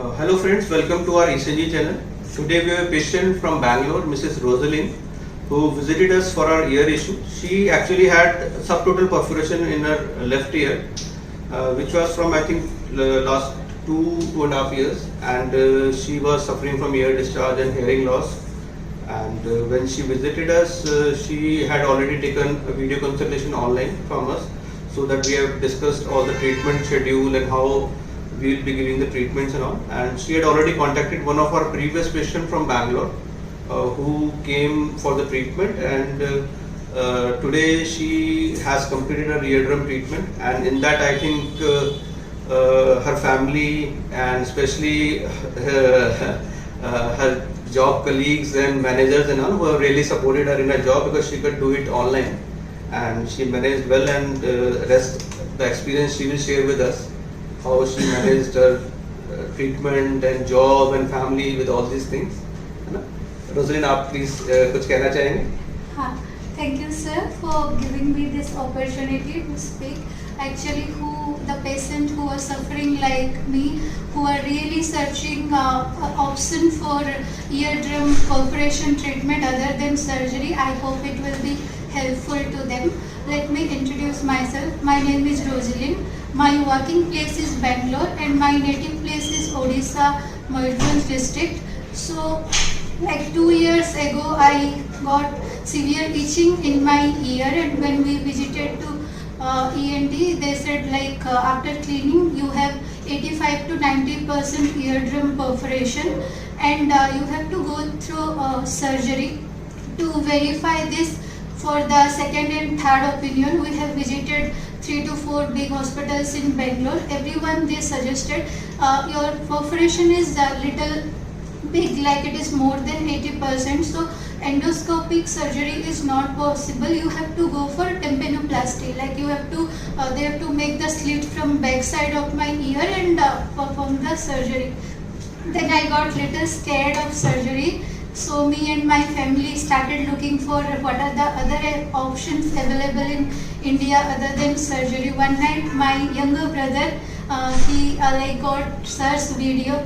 Hello friends, welcome to our ECnG channel. Today we have a patient from Bangalore, Mrs. Rosalind, who visited us for our ear issue. She actually had subtotal perforation in her left ear, which was from I think last 2.5 years, and she was suffering from ear discharge and hearing loss. And when she visited us, she had already taken a video consultation online from us, so that we have discussed all the treatment schedule and how we will be giving the treatments and all. And she had already contacted one of our previous patients from Bangalore who came for the treatment, and today she has completed her eardrum treatment, and in that I think her family and especially her job colleagues and managers and all who have really supported her in her job, because she could do it online and she managed well, and rest the experience she will share with us, how she managed her treatment and job and family with all these things. है ना? Rosalind, आप please कुछ कहना चाहेंगे? हाँ, thank you sir for giving me this opportunity to speak. Actually, the patient who are suffering like me, who are really searching option for eardrum perforation treatment other than surgery, I hope it will be helpful to them. Let me introduce myself. My name is Rosalind. My working place is Bangalore and my native place is Orissa, Eardrum district. So, like 2 years ago, I got severe itching in my ear, and when we visited to ENT, they said like after cleaning you have 85 to 90% eardrum perforation, and you have to go through surgery. To verify this, for the second and third opinion, we have visited 3 to 4 big hospitals in Bangalore. Everyone they suggested your perforation is a little big, like it is more than 80%. So endoscopic surgery is not possible. You have to go for tympanoplasty. Like you have to, they have to make the slit from back side of my ear and perform the surgery. Then I got little scared of surgery. So me and my family started looking for what are the other options available in India other than surgery. One night my younger brother, he like got sir's video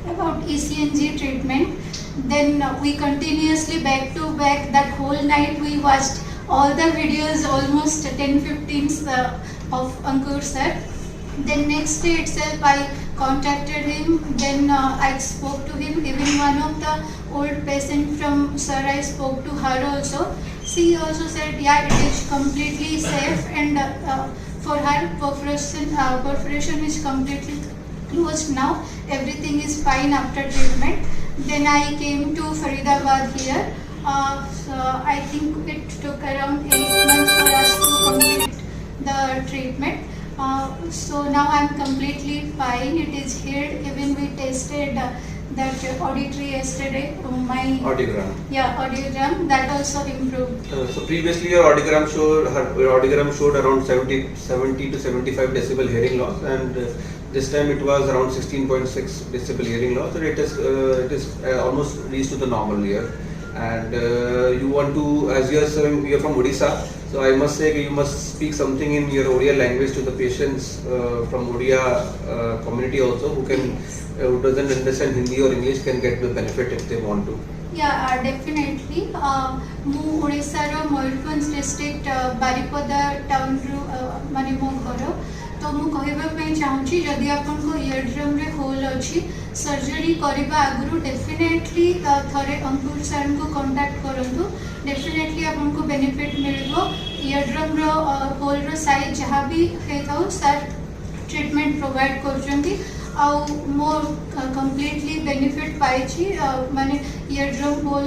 about ECnG treatment. Then we continuously back to back that whole night we watched all the videos, almost 10-15 of Ankur sir. Then next day itself I contacted him. Then I spoke to him. Even one of the old patient from sir, I spoke to her also. She also said yeah, it is completely safe, and for her perforation is completely closed now. Everything is fine after treatment. Then I came to Faridabad here. So I think it took around 8 months for us to complete the treatment. So now I'm completely fine. It is healed. Even we tested that auditory yesterday. My Audiogram. Yeah, audiogram that also improved. So previously your audiogram showed around 70 to 75 decibel hearing loss, and this time it was around 16.6 decibel hearing loss. So it is almost reached to the normal ear. And you want to, as you are saying, you are from Orissa, so I must say you must speak something in your Oriya language to the patients from Oriya community also, who doesn't understand Hindi or English can get the benefit if they want to. Yeah, definitely. Mu Orissa ro Eardrum district Baripada town ru mane mo ghar. तो मु कहबा पे चाहूची जदि आपन को इयरड्रम रे whole अछि surgery करबा आगरु डेफिनेटली थरे अंकुर सर को कांटेक्ट करंतु. डेफिनेटली आपन को बेनिफिट मिलबो. इयरड्रम रो होल रो साइज जहां भी हेताउ सर ट्रीटमेंट प्रोवाइड करचंती. आउ मोर कंप्लीटली बेनिफिट पाइछि. माने इयरड्रम होल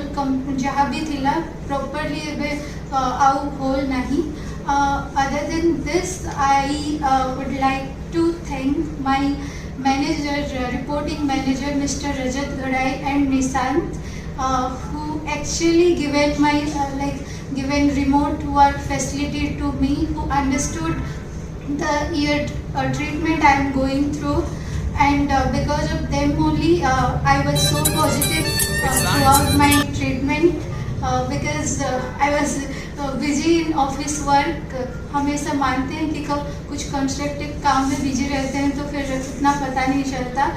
जहां भी थिला प्रॉपर्ली एबे आउ होल नाही. Other than this, I would like to thank my manager, reporting manager, Mr. Rajat Gadai and Nishant, who actually given remote work facility to me, who understood the ear treatment I am going through, and because of them only, I was so positive throughout my treatment. Because I was busy in office work. हमेशा मानते हैं कि कुछ constructive काम में busy रहते हैं तो फिर इतना पता नहीं चलता.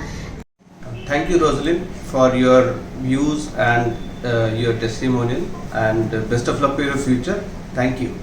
thank you, Rosalind, for your views and your testimonial, and best of luck for your future. Thank you.